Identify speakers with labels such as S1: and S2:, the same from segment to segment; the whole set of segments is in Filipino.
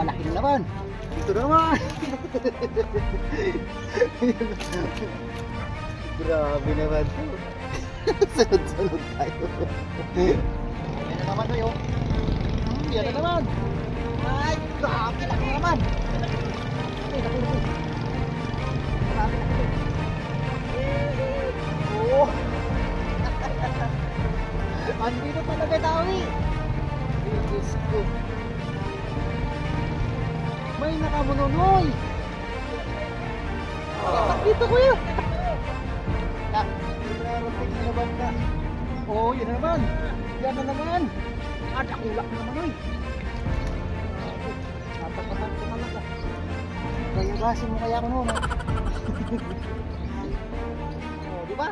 S1: malaki na naman. Dito na naman. Grabe naman to. Sunod-sunod tayo. Yan na naman yun. Yan na naman. Ay, grabe laki na naman. Ay, naku. Grabe laki. Oh. Andito talaga Dawi. Diyos ko. May nakamununoy. Dito kuya. Narating na naman ka. Oo, yun na naman. Yan na naman. Nakulak na naman oy. Napataman ko malaga. Kaya gasin mo kaya ako noon. Oh, di ba?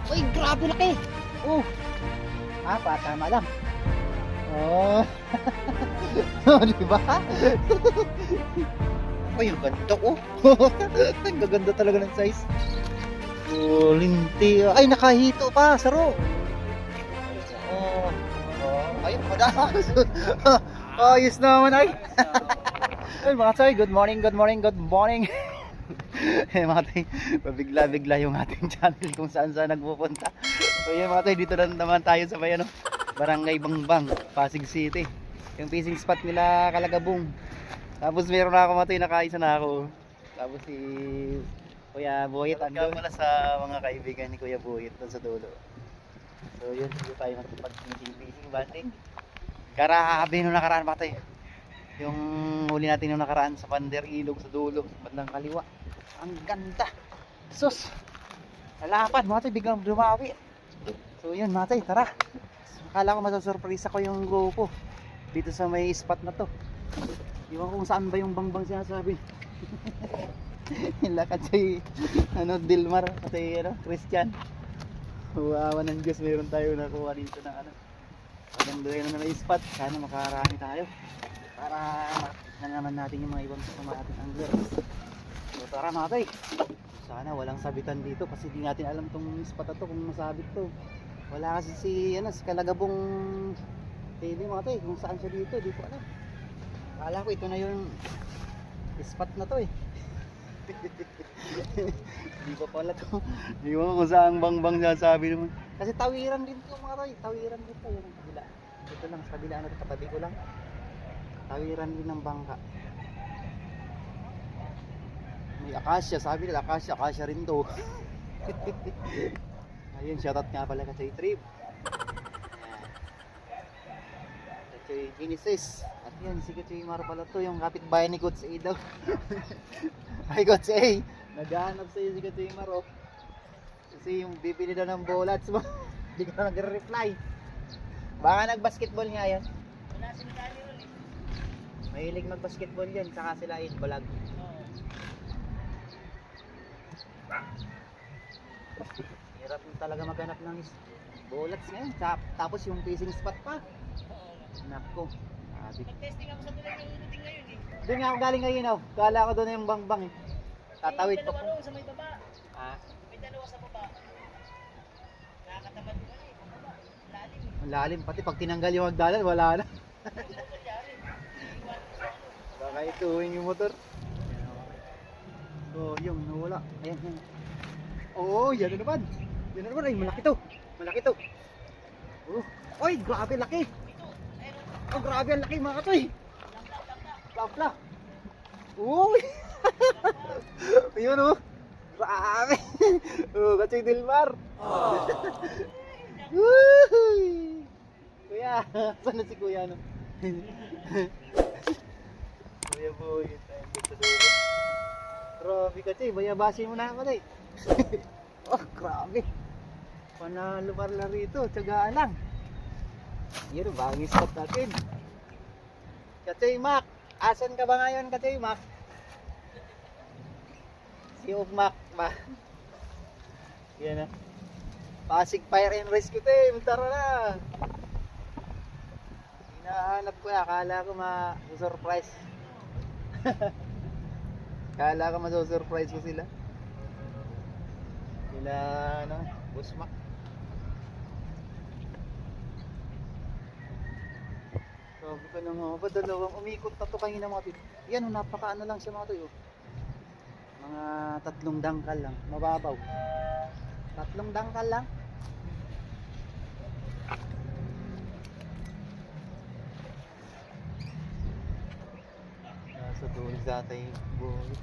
S1: Uy, grabe laki. Oh. Tama lang. Oh. Oh, di ba? Ay, ang ganda oh. Ang gaganda talaga ng size. Oh, linti. Ay, nakahito pa, saro. Oh. Oh, ayun, madalas. Ayos naman ay. Ay, mga tay, good morning. Eh, mga tay, pabigla-bigla yung ating channel kung saan nagpupunta. So, yun mga tay, dito na naman tayo sa may Barangay Bangbang, Pasig City. Yung fishing spot nila Kalagabong. Tapos meron na ako mga tay, nakaisa na ako. Tapos si Kuya Boyet andun pala sa mga kaibigan ni Kuya Boyet doon sa dulo. So yun, dito tayo mag-fishing banding. Grabe nung nakaraan mga tay. Yung huli natin nung nakaraan sa Pander Ilog sa dulo, bandang kaliwa. Ang ganda. Sus. Lalapan mga tay, biglang dumawi. So yun mga tay, tara. Akala ko masasurprise ako yung grupo dito sa may spot na to. Iwan kung saan ba yung bangbang sinasabi. Lakad si Dilmar at Christian. Wawa ng Diyos, meron tayo nakuha dito ng maganda yun na may spot. Sana makarami tayo para na naman natin yung mga ibang kasama ating anglers. So tara mga tay, sana walang sabitan dito kasi di natin alam tong spot na to kung masabit to. Wala kasi si Kalagabong TV mga tay kung saan siya dito, di ko alam. Akala ko ito na yung spot na to eh. Di pa pala to. Di ko kung saan bangbang sasabi naman. Kasi tawiran din to mga tay, tawiran din to yung kabila. Ito lang sa kabila na katabi ko lang. Tawiran din ng bangka. May akasya, sabi nila akasya rin to. Ayun, shoutout nga pala kay Trip. Kay Genesis. At yan, si Kachay Mar pala to, yung kapitbahay ni Coach A daw. Ay Coach A, naghahanap sa'yo si Kachay Mar oh. Kasi yung bibili daw ng bullets mo. Hindi ka na nagre-reply. Baka nag-basketball nga yan.
S2: Wala sinigari ron eh.
S1: Mahilig mag-basketball yan, saka sila balag. Hirap talaga maghanap ng bullets ngayon. Tapos yung fishing spot pa. Nako.
S2: Nag-testing ako sa tulay ng unuting ngayon eh.
S1: Doon nga ako galing ngayon oh. Kala ko doon yung bangbang eh. Tatawid pa
S2: May
S1: po.
S2: dalawa sa may baba.
S1: Ah,
S2: May dalawa sa baba. Nakakataban ko na eh. Baba. Lalim eh.
S1: ang lalim. Pati pag tinanggal yung hagdanan, wala na.
S2: Hindi ko kunyari. Iiwan ko sa ano.
S1: Baka ituwing yung motor. So, yung nawala. Ayan, yan. Oo, yan na naman. Yan na naman. Ay, malaki to. Malaki to. Oh. Oy, grabe laki. Oh, grabe ang laki mga katoy. Lapla. Uy. Ayun oh. Grabe. Oh, Kachay Dilmar. Oh. Kuya, saan na si Kuya no? Kuya boy, tayo dito sa dulo. Grabe Kachay, bayabasin mo na ako day. Oh, grabe. Panalo parla rito, tiyagaan lang. Yan, bagong spot natin. Kachay Mac, asan ka ba ngayon Kachay Mac? Si Ugmak ba? Yan na. Pasig Fire and Rescue Team, tara na! Hinahanap ko na, akala ko ma-surprise. Akala ko ma-surprise ko sila. Sila, Boss Mac. So Grabe ka na nga ba, dalawang umikot na to kanina mga tito. Yan, napakaano lang siya mga to. Mga 3 dangkal lang, mababaw. 3 dangkal lang. Nasa dulo dati yung buhay.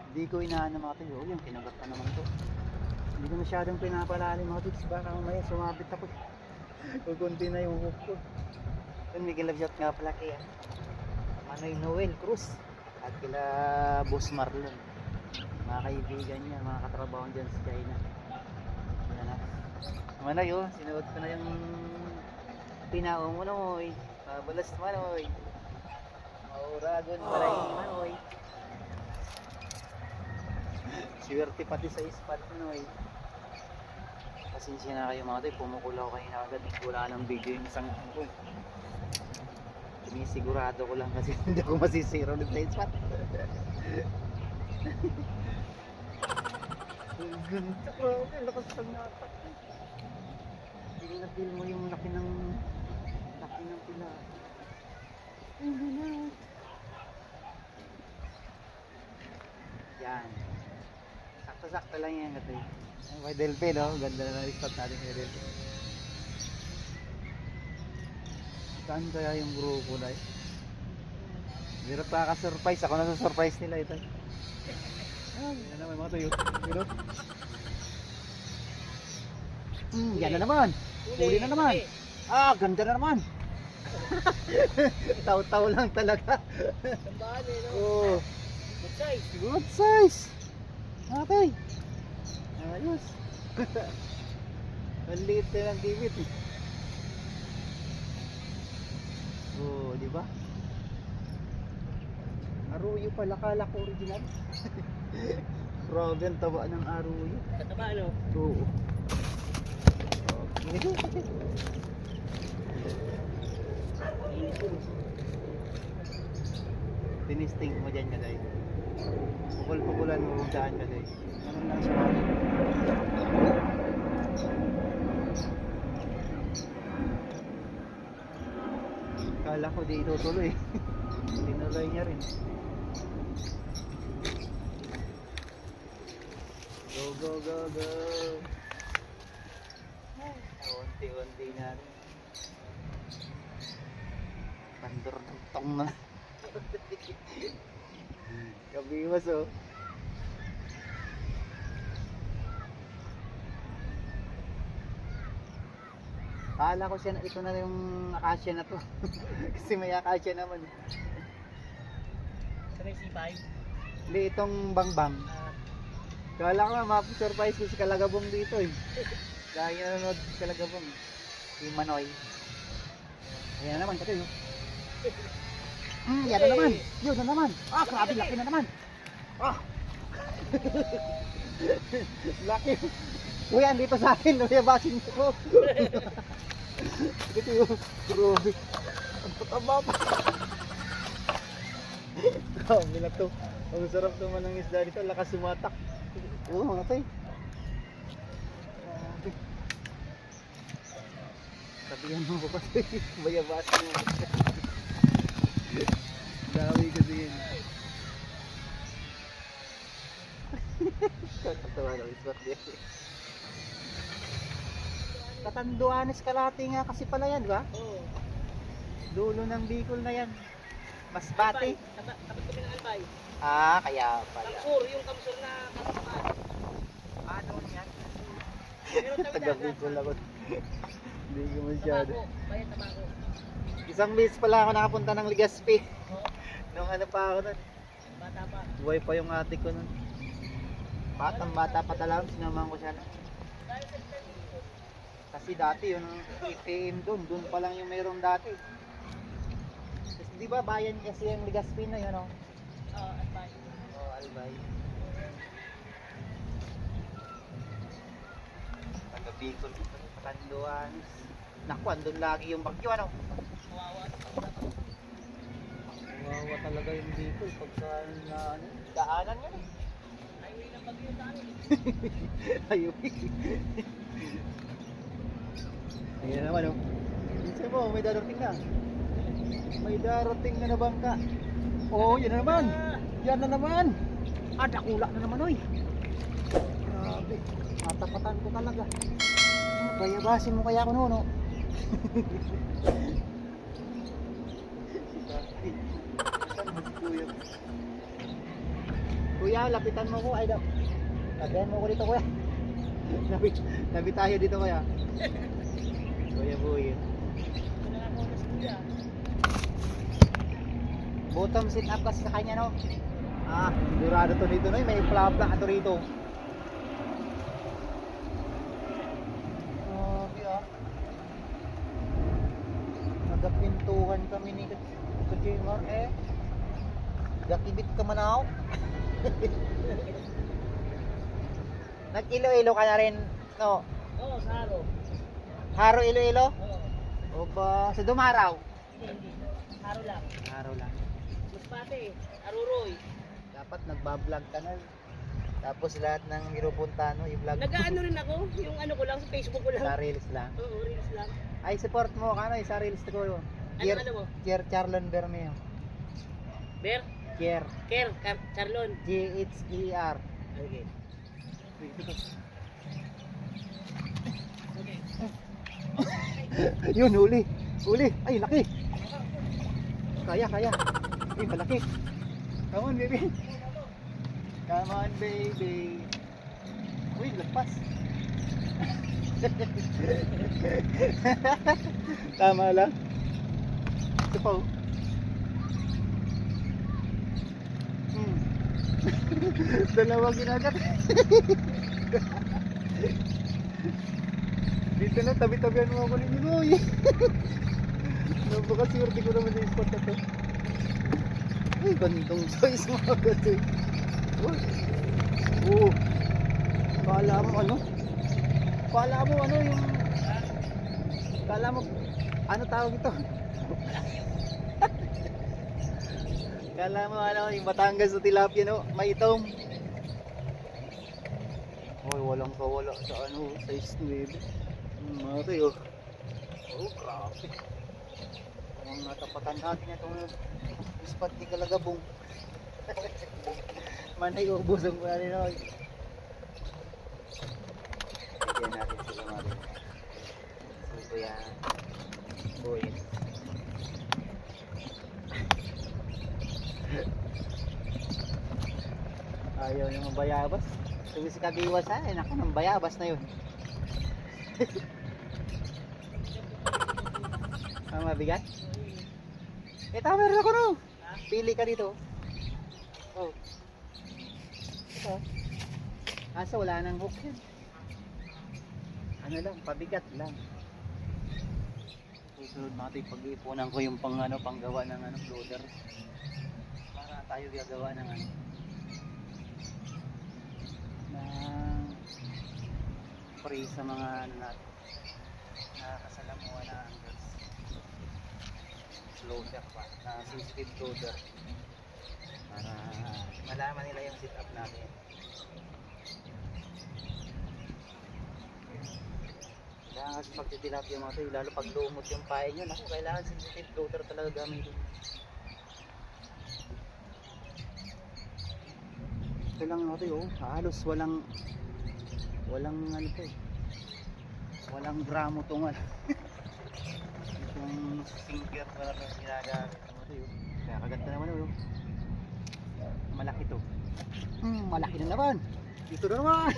S1: Hindi ko inaano mga tito. Yung kinagat pa naman to. Hindi ko masyadong pinapalalim mga tips. Baka mamaya sumabit ako. Kukunti na yung hook ko. Yun, may kilabshot nga pala kaya Manoy Noel Cruz at kila Boss Marlon, mga kaibigan niya, mga katrabaho dyan sa China. Yan na Manoy, oh, sinuot ko na yung pinao mo Manoy, mabalas Manoy, mauragon pala yung Manoy. Swerte pati sa ispat Manoy. Pasensya na kayo mga tayo, pumukulaw kayo na agad, wala ng video yung isang ko. Sinisigurado ko lang kasi hindi ako masisiro ng sa ispat. Ganito ko, lakas pang natak. Feel mo yung laki ng pila. Hindi na. Yan. Sakto-sakto lang yan kasi. May Delphi, no? Ganda na spot natin kay Delphi. Saan kaya yung grupo na yun? Hirap ka-surprise. Ako na sa surprise nila ito. Yan na, may mga tuyo. Yan na naman. Huli na naman. Ganda na naman. Taw-taw lang talaga.
S2: Tambahan eh, no?
S1: Oh,
S2: Good size.
S1: good size. Okay. Ayos. Ang liit na ng dimit eh. Oh, di ba? Aruyo pala, kala ko original. Grabe ang taba ng aruyo.
S2: Kataba, ano?
S1: Oo. Ito kasi. Tinisting mo dyan ka dahil. Pukul-pukulan mo kung saan ka dahil. Ganun lang siya. Kala ko di itutuloy. Tinuloy niya rin. Go, go, go, go. Unti-unti na rin. Pandurtong na. Kabiwas oh. Kala ko siya na ito na yung akasya na to. Kasi may akasya naman.
S2: Sa may sipay.
S1: Hindi itong bangbang. Kala ko nga surprise ko si Kalagabong dito eh. Dahil nanonood si Kalagabong. Si Manoy. Ayan na naman kasi yun. Yan na naman. Yun na naman. Grabe laki na naman. Laki. Kuya, andito sa akin. Luyabasin ko. Ito yun. Grabe. Ang pataba pa. Grabe na to. Ang sarap naman ng isda dito. Lakas sumatak. Oo, mga tay. Grabe. Sabihan mo ko kasi. Bayabasin mo. Dami kasi yun. Katawa lang iswat din. Katanduanes Kalate nga kasi pala yan, di ba?
S2: Oo.
S1: Dulo ng Bicol na yan. Masbate.
S2: Tapat kami ng Albay.
S1: Kaya pala.
S2: Kamsur, yung kamsur na katapat.
S1: Ano yan?
S2: Meron kami
S1: Taga Bicol ako. Hindi ko masyado.
S2: Tabako. Bayan tabako.
S1: Isang beses pala ako nakapunta ng Legazpi.
S2: Oo.
S1: Nung ano pa ako nun.
S2: Bata pa.
S1: Buhay pa yung ate ko nun. Batang bata pa talaga. Sinamahan ko siya nun.
S2: Dahil sa interview.
S1: Kasi dati yung ATM doon pa lang yung mayroong dati. Kasi di ba bayan kasi yung Legazpi na yun, no?
S2: Oo, Albay.
S1: Oh, Albay. Taga Bicol dito, Patanduanes. Naku, andun lagi yung bagyo, ano?
S2: Kawawa.
S1: Kawawa talaga yung Bicol pag sa ano, daanan yun.
S2: Highway ng Bagyo sa amin.
S1: Highway. Ayan naman oh. Minsan mo, may darating na. May darating na na bangka. Oh, yan na naman. Yan na naman. Ah, dakula na naman oy. Grabe. Matapatan ko talaga. Bayabasin mo kaya ako noon oh. Kuya, lapitan mo ko. Ay, tabihan mo ko dito kuya. Labi tayo dito kuya. Kuya Boy.
S2: Ito na lang ako na kuya.
S1: Bottom sit up kasi sa kanya no. Ah, durado to dito no. May plapla to rito. Grabe ah. Nagapintuhan kami ni Kajimar eh. Gakibit ka manaw. Nag-ilo-ilo ka na rin, no?
S2: Oo, sa haro.
S1: Haro ilo-ilo?
S2: Oo.
S1: O ba, sa dumaraw?
S2: Hindi. Haro lang.
S1: Haro lang.
S2: Maspate. Aruroy.
S1: Dapat nagbablog ka na. Tapos lahat ng pinupunta, no? Yung vlog
S2: Nag-ano rin ako. Yung ano ko lang sa Facebook ko lang.
S1: sa reels lang.
S2: Oo, reels lang.
S1: Ay, support mo ka na sa reels ko.
S2: Ano mo?
S1: Kier Charlon Bermeo.
S2: Ber?
S1: Kier.
S2: Charlon.
S1: G-H-E-R.
S2: Okay. Okay.
S1: Yun, huli. Huli. Ay, laki. Kaya. Ay, malaki. Come on, baby. Come on, baby. Uy, lagpas. Tama lang. Ito pa, oh. Dalawang ginagat. Dito na, tabi-tabihan mo ako ni Boy. Napakaswerte ko naman sa spot na to. Ay, gandong size mga gatoy. Oh. Kala mo ano? Kala mo ano yung... Kala mo... Ano tawag ito? Kala mo ano yung Batangas sa tilapia no? May itong. Hoy, walang kawala sa ano, size 9. Mga tayo. Oh, grabe. Ang natapatan natin itong spot ni Kalagabong. Manay ubos ang mga rin oy. Bigyan natin sila mga rin. So, yan. Boy. Ayaw yung bayabas. Sabi si Kabiwas ay naku ng bayabas na yun. Ang mabigat? Eh tama rin ako no. Pili ka dito. Oh. Ito. Asa wala nang hook yan. Ano lang, pabigat lang. Susunod natin pag-iipunan ko yung panggawa ng floater. Para tayo gagawa ng free sa mga natin nakakasalamuha na anglers floater pa na sensitive floater para malaman nila yung sit up natin. Kailangan kasi pagtitilapia mga tayo lalo pag lumot yung pain nyo naku kailangan sensitive floater talaga gamitin. Ito lang natin halos walang ano to walang gramo tungal yung sinker na ginagamit mo to kaya kagat na naman malaki to malaki na naman dito na naman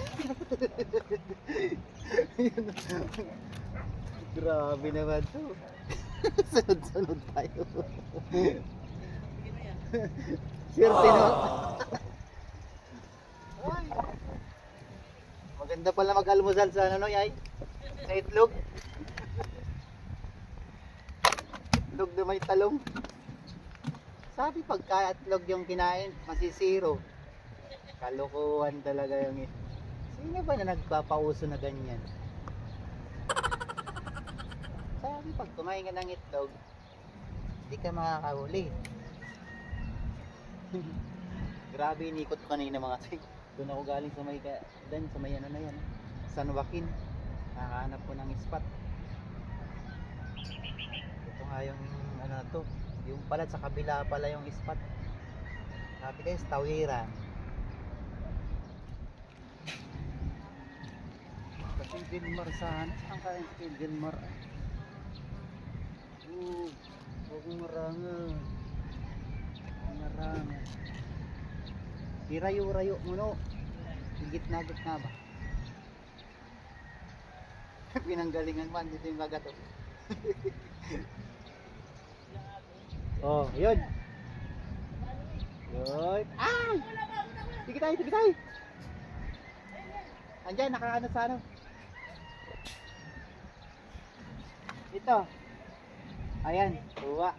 S1: grabe naman to sunod tayo swerte no. Maganda pala mag-almusal sa ano yay? Sa itlog. Itlog na may talong. Sabi pagka itlog yung kinain, masisiro. Kalokohan talaga yung sino ba na nagpapauso na ganyan? Sabi pag kumain ka ng itlog, hindi ka makakahuli. Grabe inikot ko kanina mga ting. Doon ako galing sa may ano na yan, San Joaquin. Nakahanap ko ng spot. dito. Yung pala sa kabila pala yung spot. Sabi guys, tawiran. Kasi Dilmar sana. Saan ka yung Dilmar? Huwag mong marangan. Marangan. Irayo-rayo mo no. Higit na ba? Pinanggalingan man dito yung kagat oh. Yun. Yun. Ah! Sige tayo. Andyan, nakaano sa ano. Ito. Ayan, kuha.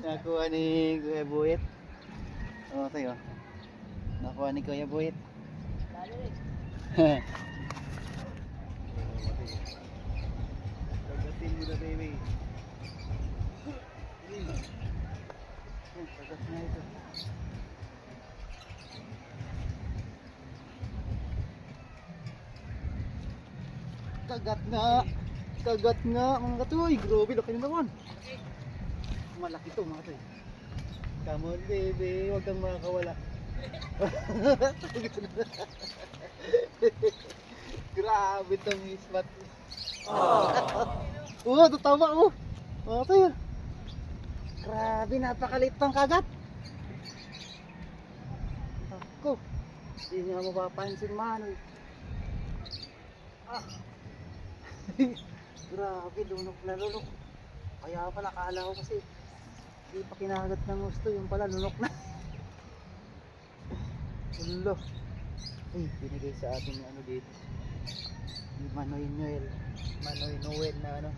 S1: Nakuha ni Kuya Buhit. Oh, tayo. Nakuha ni Kuya Buhit. Kagatin mo na, baby. Kagat na ito. Kagat nga mga katoy. Grabe, laki na naman. Malaki to mga katoy. Come on baby, huwag kang makakawala. Grabe tong ispat. Tatawa mo. Mga katoy. Grabe, napakaliit pang kagat. Ako, hindi nga mapapansin man. Grabe, lunok na lunok. Kaya pala, akala ko kasi hindi pa kinagat ng gusto, yung pala lunok na. Ulo. Ay, binigay sa atin yung ano dito, yung Manoy Noel na ano.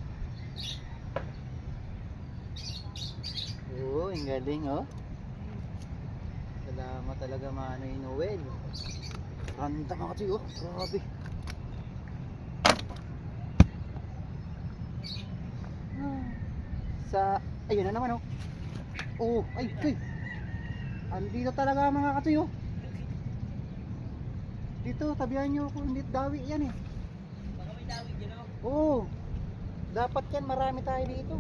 S1: Oo, ang galing oh. Salamat talaga Manoy Noel. Randa mga kasi oh, grabe. Sa, ayun na naman oh. Oh, ay. Andito talaga mga katoy oh. Dito, tabihan nyo kung hindi dawi yan eh.
S2: Baka may dawi dyan o.
S1: Oo. Dapat yan, marami tayo dito.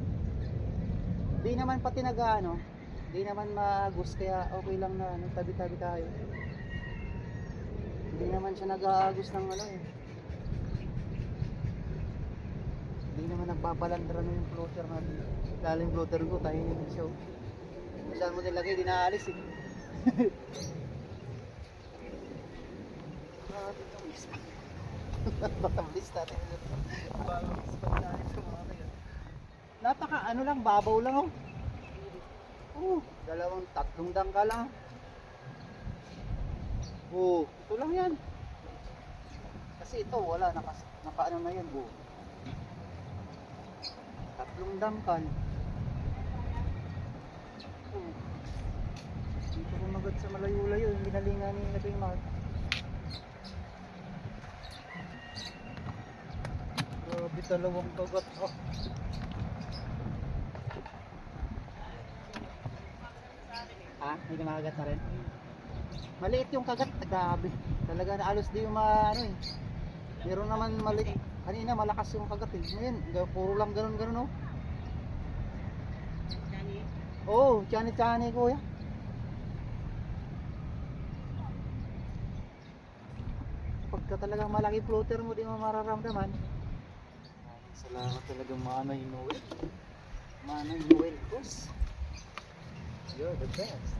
S1: Di naman pati nag-ano, di naman magus, kaya okay lang na ano, tabi-tabi tayo. Hindi naman siya nag-aagos ng ano eh. Hindi naman nagpapalandra na yung floater natin. Lalo yung floater ko, tayo yung show. Saan mo nilagay, di naalis eh. Batablis natin ito. Bagong spot natin sa mga kayo. Napaka ano lang, babaw lang oh. Tatlong dangka lang. Ito lang yan. Kasi ito wala, naka-ano na yan tatlong dangkal. Dito kumagat sa malayo-layo, yung ginalingan ni Labing Mark. Grabe, dalawang kagat oh. May kumakagat na rin. Maliit yung kagat, grabe. Talaga na alos di yung ano eh. Meron naman maliit. Kanina malakas yung kagat eh. Ngayon, puro lang ganun oh. Oo, chani-chani kuya. Pagka talagang malaki floater mo, di mo mararamdaman. Salamat talaga Manoy Noel. Manoy Noel Cruz. You're the best.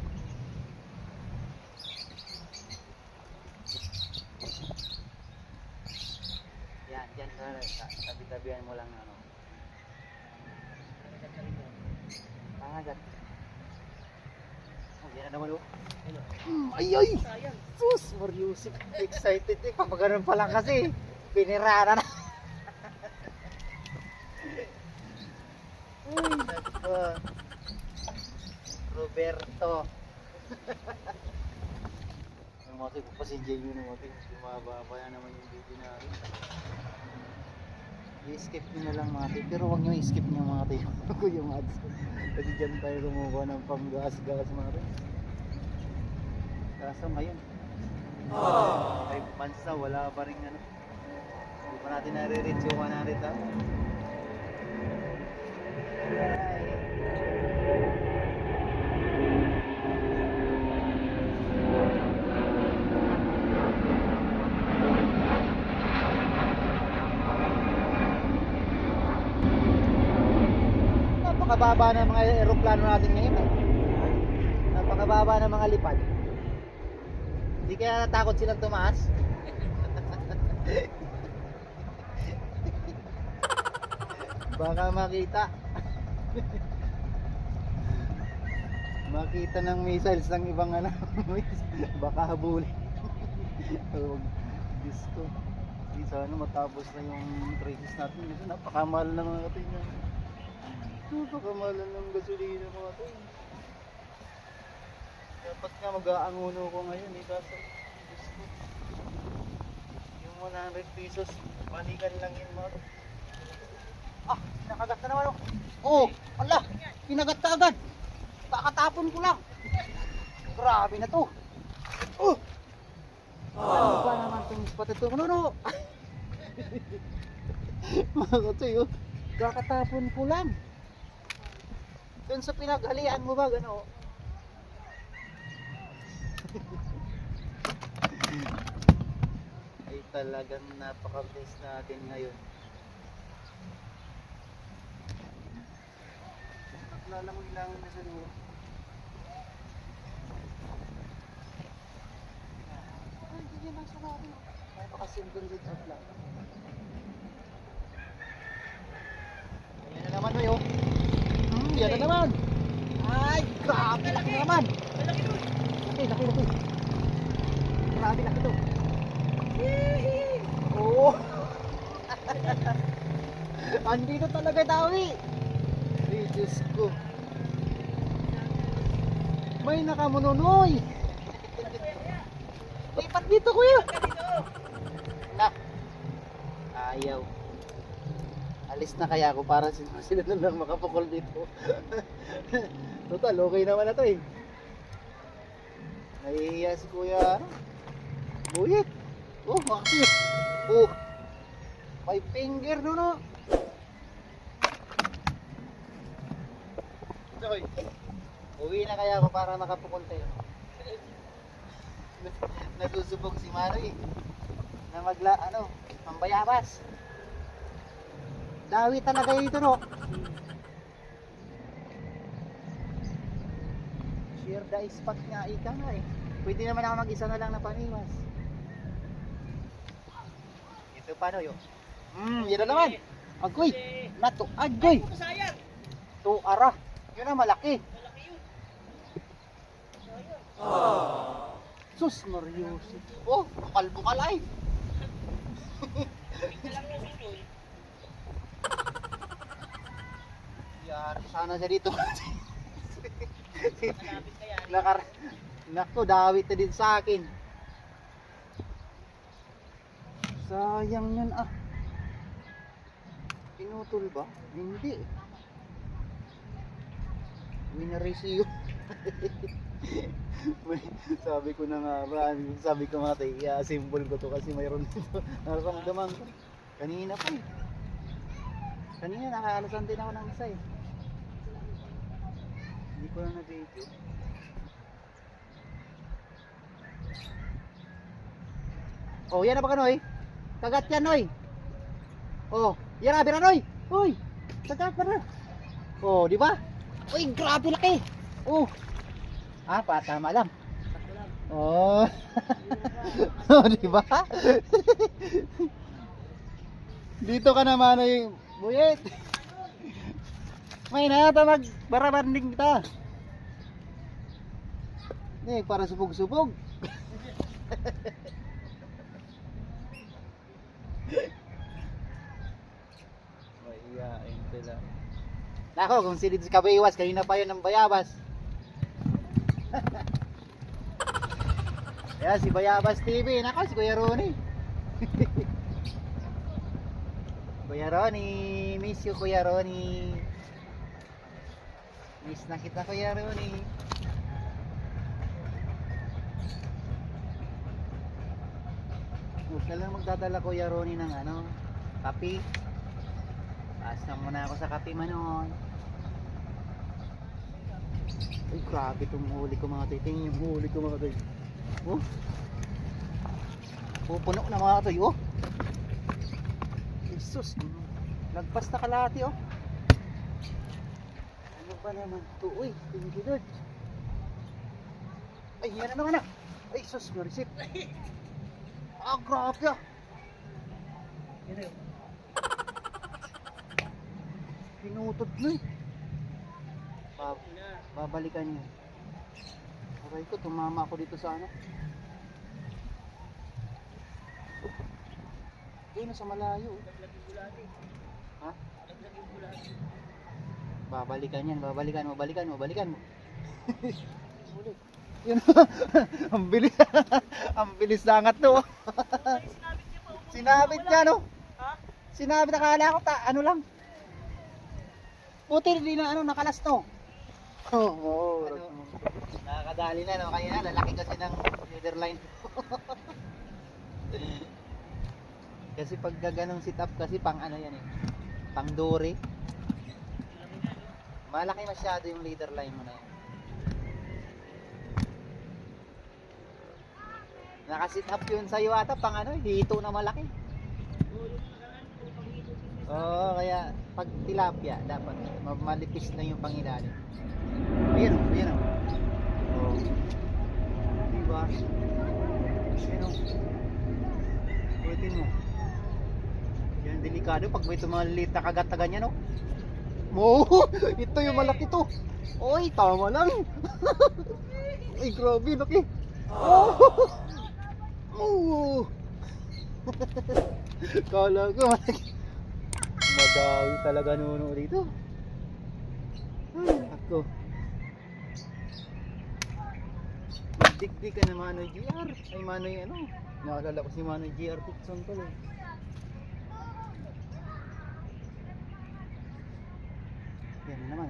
S1: Yan, tabi-tabihan mo lang ano. Pangagat. Oh, yan na naman oh. Ay! Sus! Mariusip. Excited eh. Kapag pa lang kasi. Pinirana na. Ay, nako. Roberto. Ang mga ko pasinjay nyo naman. Bumaba na naman yung video natin. I-skip nyo na lang mga tayo. Pero huwag nyo i-skip nyo mga tayo. Yung ads ko. Kasi dyan tayo kumukuha ng pang-gas-gas mga tayo. Kaso ngayon 5 months na wala pa rin ano. Hindi pa natin nare-reach yung 100 ha. napakababa ng mga eroplano natin ngayon. Napakababa ng mga lipad. Hindi kaya natakot silang tumaas? Baka makita. Makita ng missiles ng ibang ano. Baka habulin. Diyos ko. Di sana matapos na yung crisis natin. Kasi napakamahal na mga katin yan. Napakamahal na ng gasolina mga katin. Dapat nga mag-aanguno ko ngayon eh. Kaso, Diyos ko. Yung 100 pesos, balikan lang yun mga katin. Ah, kinakagat na naman ako. Oh, ala, kinagat ka agad. Kakatapon ko lang. Grabe na to. Ano ba naman itong spot ito? No. Mga katsoy, oh. Kakatapon ko lang. Doon sa pinaghalian mo ba, gano? Ay talagang napaka-bless natin ngayon. Lalangoy lang na sa luwa. Ay, hindi lang sa natin. May makasimple dito at lang. Yan na naman, Noy, oh. Yan na naman. Ay, grabe, laki na naman. Laki. Grabe, laki to. Oh. Andito talaga tawi. Ay, Diyos ko. May nakamununoy. Lipat dito, kuya. Na. Ayaw. Alis na kaya ako para sila na lang makapukol dito. Total, okay naman na to eh. Nahihiya si kuya. Buyit. Oh, makakit. Oh. May finger doon, no. Hoy. Uwi na kaya ako para makapukol tayo. Nasusubog si Manoy na mambayabas. Dawi talaga dito, no. Share the spot nga ika nga eh. Pwede naman ako mag-isa na lang na paniwas. Ito pa, no, yun. Yan na naman. Agoy. Nato. Agoy. To ara. Yun na malaki. Sus Mariusi. Oh, bukal-bukal ay. Yari sana siya dito. Nako, dawit na din sa akin. Sayang yan ah. Pinutol ba? Hindi. Winarisiyo. Sabi ko na nga, sabi ko nga tayo, i-assemble ko to kasi mayroon dito. Nararamdaman ko. Kanina pa eh. Kanina nakaalasan din ako ng isa eh. Hindi ko lang na-video. Oh, yan na ba ka, Noy? Kagat yan, Noy. Oh, yan na, Noy. Uy, kagat pa na. Oh, di ba? Uy, grabe laki. Oh. Ah, tama lang. Oh. Oh, di ba? Dito ka naman ay buyet. May nata magbarabanding kita. Para subog-subog. Mahihain sila. Nako, kung si Lids Kabaywas, kanina pa yun ng bayabas. Yan, si Bayabas TV. Nako, si Kuya Ronnie. Kuya Ronnie, miss you Kuya Ronnie. Miss na kita Kuya Ronnie. Huwag ka lang magdadala Kuya Ronnie ng kape. Basta muna ako sa kape manon. Ay, grabe itong huli ko mga toy. Tingin yung huli ko mga toy. Oh. Pupuno na mga toy. Oh. Jesus. Lagpas na kalahati oh. pa naman to. Uy, thank you Lord. Ay, yan na naman ah. Ay, sus, marisip. Ah, grabe ah.
S2: Yan yun.
S1: Pinutod na eh. Babalikan niya. Aray ko, tumama ako dito sa ano. Uy, nasa malayo.
S2: Laglag yung bulati.
S1: Ha?
S2: Laglag yung bulati.
S1: Babalikan yan, babalikan mo. Ulit. Yun. Ang bilis. Ang bilis na angat to. Sinabit niya no?
S2: Ha?
S1: Sinabit, akala ko ano lang. Puti hindi na nakalas to. Oo. Nakakadali na no, kaya lalaki kasi ng leader line. Kasi pag ganong sit up kasi pang ano yan eh. Pang dory. Malaki masyado yung leader line mo na yan. Naka-sit up yun sa'yo ata pang ano, hito na malaki. Oo, kaya pag tilapia dapat malipis na yung pangilalim. Ayan o, ayan o. Oo. Diba? Ayan o. Ulitin mo. Yan, delikado pag may tumaliit na kagat na ganyan o. Mo, ito yung malaki to. Oy, tama lang. Ay, grabe, laki. Oh. Oh. Kala ko madawi talaga nuno dito. Ay, ako. Dikdik ka na Manoy GR. Ay, Manoy ano. Naalala ko si Manoy GR Picson pala. Yan na naman.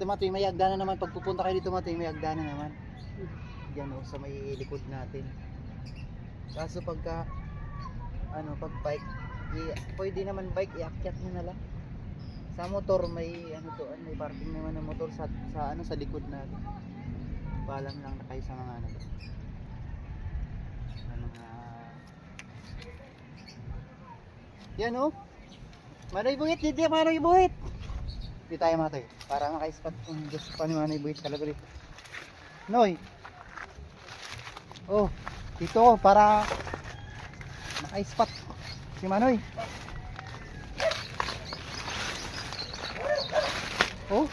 S1: Tumatoy, may hagdanan naman. Pag pupunta kayo dito, Matoy, may hagdanan naman. Diyan o, sa may likod natin. Kaso pagka pag bike, pwede naman bike, iakyat nyo na lang. Sa motor may may parking naman ng motor sa likod natin. Paalam lang na kayo sa mga yan o. Manoy buhit, hindi Manoy buhit. Hindi tayo Matoy, para maka-spot kung gusto pa ni Manoy buhit talaga dito. Noy. Oh, dito para naka-spot si Manoy. Oh,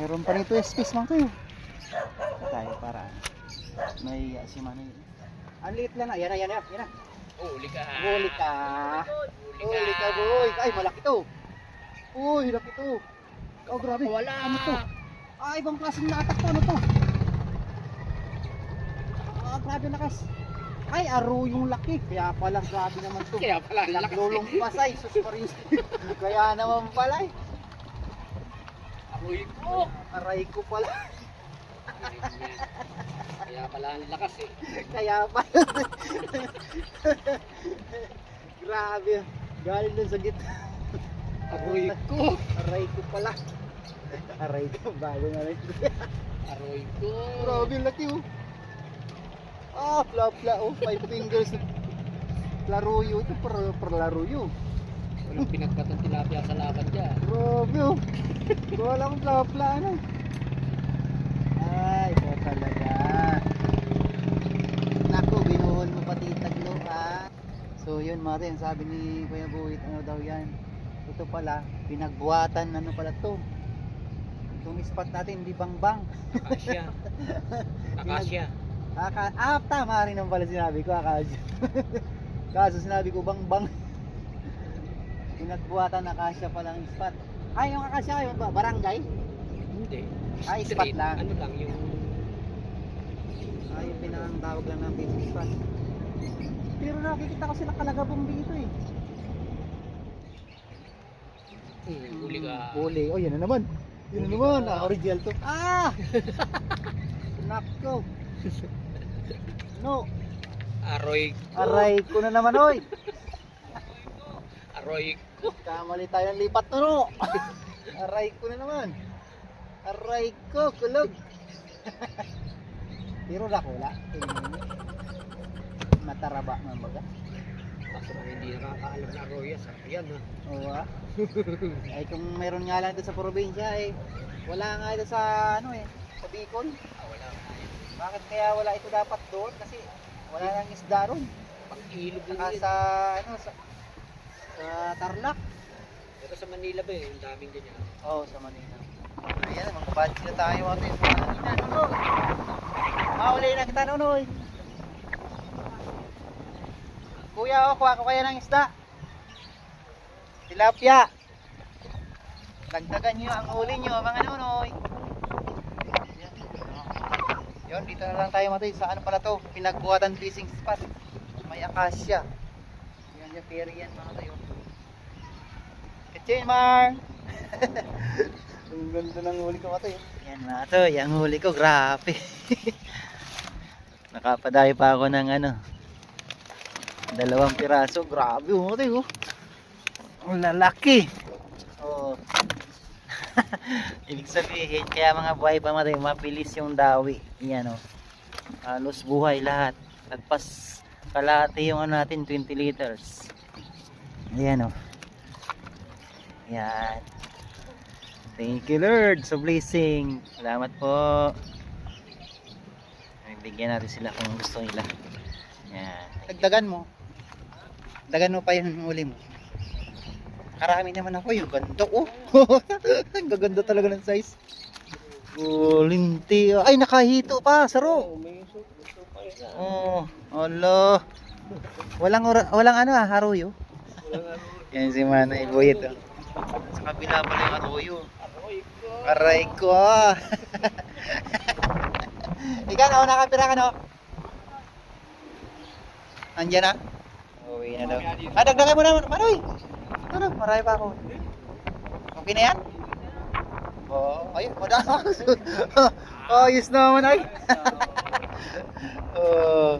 S1: meron pa nito space man tayo. Tayo para may si Manoy. Ang liit lang na, yan na.
S2: Huli ka.
S1: Huli ka boy. Ay, malaki to. Uy, laki to. Oh, grabe.
S2: Wala.
S1: Ano to? Ay, ibang klaseng latak to. Ano to? Ah, grabe lakas. Ay, aro yung laki. Kaya pala, grabe naman to.
S2: Kaya pala,
S1: Naglulong pasay. Sus Maria. Kaya naman pala eh.
S2: Amoy ko.
S1: Aray ko pala.
S2: Kaya pala ang lakas eh.
S1: Kaya pala. Grabe. Galing dun sa gitna.
S2: Aroy ko.
S1: Aray ko pala. Aray ko. Bago na rin.
S2: Aroy ko.
S1: Grabe laki oh. Ah, pla oh. 5 fingers. Laruyo. Ito per laruyo.
S2: Walang pinagkatang tilapia sa laban dyan.
S1: Grabe oh. Wala akong pla ano. Ay, ito talaga. Naku, binuhon mo pati taglo ha. So yun Martin, sabi ni Kuya Buhit, ano daw yan. Ito pala, pinagbuhatan, ano pala to. Itong spot natin, hindi bangbang.
S2: Akasya. Akasya.
S1: Tama rin naman pala sinabi ko, akasya. Kaso sinabi ko bangbang. Pinagbuhatan, akasya palang spot. Ay, yung akasya yung barangay?
S2: Hindi.
S1: Ay, spot
S2: Street.
S1: lang.
S2: Ano lang yung...
S1: Ay, yung pinang tawag lang ng fishing spot. Pero nakikita ko sila kalagabong dito eh.
S2: Huli ka.
S1: Huli. Oh, yan na naman. Yan na naman. Original to. Ah! Nako. No.
S2: Aroy ko.
S1: Aray ko na naman, oy.
S2: Aroy ko.
S1: Kamali tayo ng lipat no. Aray ko na naman. Aray ko, kulog. Pero wala. Mataraba man baga.
S2: Kaso hindi nakakaalam na arroyo. Ayan ha.
S1: Oo ah. Ay kung meron nga lang ito sa probinsya eh. Wala nga ito sa ano eh. Sa Bicol.
S2: Wala na yun.
S1: Bakit kaya wala ito dapat doon? Kasi wala nang isda ron.
S2: Pag-ilog
S1: Saka
S2: lang yun.
S1: sa ano sa Tarlac.
S2: Pero sa Manila ba eh, ang daming ganyan.
S1: Oo, sa Manila. Ayan, mga budget na tayo ate. Nunoy. Mauli na kita Nunoy. Kuya, kuha ko kaya ng isda. Tilapia. Dagdagan nyo ang huli nyo, mga Nunoy. Yun, dito na lang tayo matay. Sa ano pala to? Pinagbuhatan fishing spot. May akasya. Yan yung ferry yan mga tayo. Kachin, Mar! Ang ganda ng huli ko matay. Yan mga to, yung huli ko, grabe. Nakapadayo pa ako ng ano, 2 piraso, grabe matay oh. Ang lalaki. Oh. Ibig sabihin, kaya mga buhay pa matay, mabilis yung dawi. Yan oh. Halos buhay lahat. Nagpas kalahati yung ano natin, 20 liters. Ayan oh. Yan. Thank you Lord sa blessing. Salamat po. Bigyan natin sila kung gusto nila. Yan. Dagdagan mo. Dagdagan mo pa yung huli mo. Karami naman ako yung ganda oh. Ang gaganda talaga ng size. Oh, linti. Ay nakahito pa, saro. Oh, Allah. Walang ano haruyo. Yan si Manay Boyet. Oh. Sa kabila pala yung arroyo. Aray ko. Ikaw na, nakapira ka no? Andiyan na? Uwi na daw. Dagdagan mo na. Maroy. Ano, marami pa ako. Okay na yan? Oo. Ayun, madami ako. Ayos naman ay. Oh.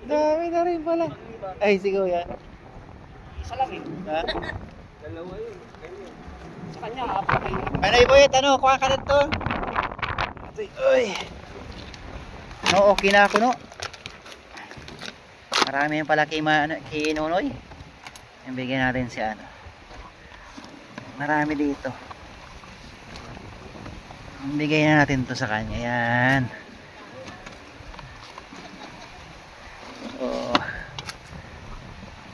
S1: Dami na rin pala. Ay, si Kuya.
S2: Isa lang eh.
S1: Ha?
S2: Dalawa yun. Sa kanya, apat eh.
S1: Manay Boyet, ano, kuha ka na to. Uy. No, okay na ako no. Marami yung pala kay Nunoy. Bigyan natin si ano. Marami dito. Bigay na natin to sa kanya. Yan. Oh.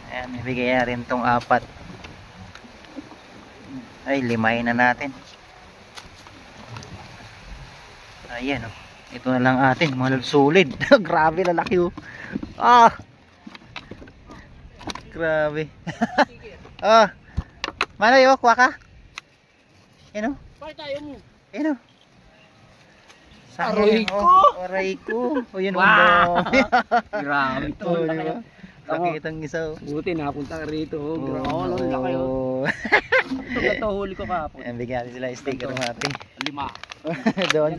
S1: Ayan, ibigay na rin tong 4. Ay, 5 na natin. Ayan oh. Ito na lang atin, mga solid. Grabe, lalaki oh. Ah! Grabe. Ah! Manay oh, kuha ka. Yan oh.
S2: Bakit tayo mo?
S1: Yan oh.
S2: Aray ko!
S1: Aray ko. O yan
S2: Wow!
S1: oh.
S2: Grabe to.
S1: Oh, diba? Nakitang isa oh.
S2: Buti napunta ka rito.
S1: Oh,
S2: Grabe, laki oh. Ito huli ko kahapon.
S1: Ayan, bigyan natin sila sticker natin.
S2: 5.
S1: Doon.